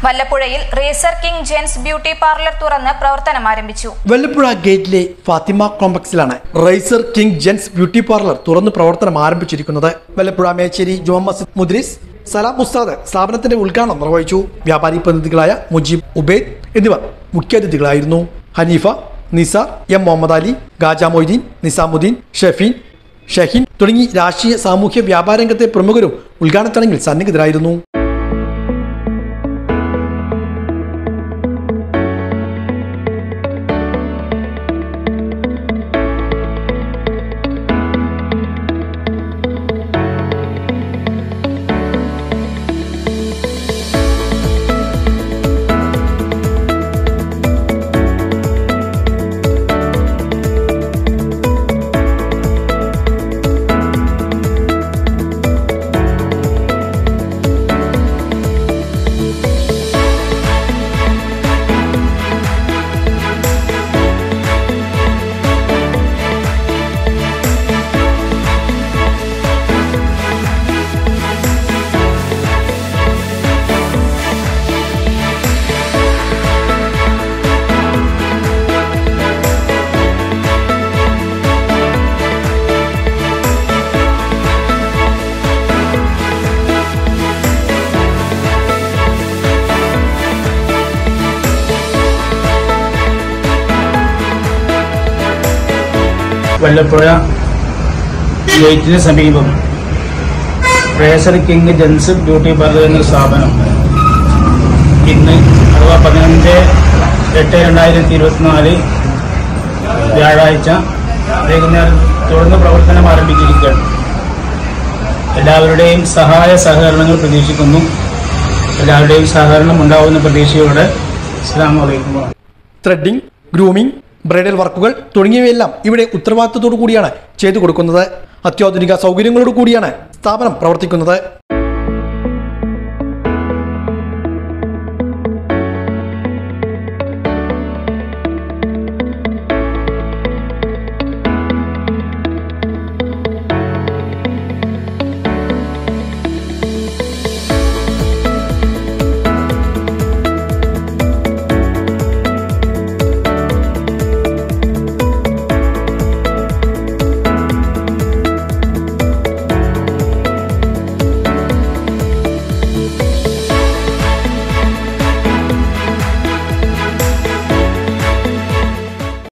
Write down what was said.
വല്ലപ്പുഴയിൽ razor king gents beauty parlour തുറന്ന് പ്രവർത്തനം ആരംഭിച്ചു. വല്ലപ്പുഴ ഗേറ്റിലെ ഫാത്തിമ കോംപ്ലക്സിലാണ് razor king gents beauty parlour തുറന്ന് പ്രവർത്തനം ആരംഭിച്ചിരിക്കുന്നത്. വല്ലപ്പുഴ മേച്ചേരി ജുമാ മസ്ജിദ് മുദ്രിസ് സലാം ഉസ്താദ് സ്ഥാപനത്തിന്റെ ഉദ്ഘാടനം നിർവഹിച്ചു. വ്യാപാരി പ്രതിനിധികളായ മുജീബ്, ഉബൈദ് എന്നിവർ മുഖ്യാതിഥികളായിരുന്നു. ഹനീഫ, നിസാർ, എം മുഹമ്മദ് അലി, ഗാജ മൊയ്തീൻ, നിസാമുദ്ദീൻ, ഷഫീൻ, ഷഹീൻ തുടങ്ങി രാഷ്ട്രീയ, സാമൂഹ്യ, വ്യാപാര രംഗത്തെ പ്രമുഖരും ഉദ്ഘാടന ചടങ്ങിൽ സന്നിഹിതരായിരുന്നു. വല്ലപ്പുഴ ഗേറ്റിന് സമീപം razor king gents beauty parlour എന്ന സ്ഥാപനം ഇന്ന് അഥവാ 15/8/2024 വ്യാഴാഴ്ച വൈകുന്നേരം തുടർന്ന് പ്രവർത്തനം ആരംഭിച്ചിരിക്കുകയാണ്. എല്ലാവരുടെയും സഹായ സഹകരണങ്ങൾ പ്രതീക്ഷിക്കുന്നു. എല്ലാവരുടെയും സഹകരണം ഉണ്ടാവുന്ന പ്രതീക്ഷയോടെ അസ്സലാമു അലൈക്കും. ത്രെഡിംഗ്, ഗ്രൂമിംഗ്, ബ്രൈഡൽ വർക്കുകൾ തുടങ്ങിയവയെല്ലാം ഇവിടെ ഉത്തരവാദിത്തത്തോടു കൂടിയാണ് ചെയ്തു കൊടുക്കുന്നത്. അത്യാധുനിക സൗകര്യങ്ങളോട് കൂടിയാണ് സ്ഥാപനം പ്രവർത്തിക്കുന്നത്.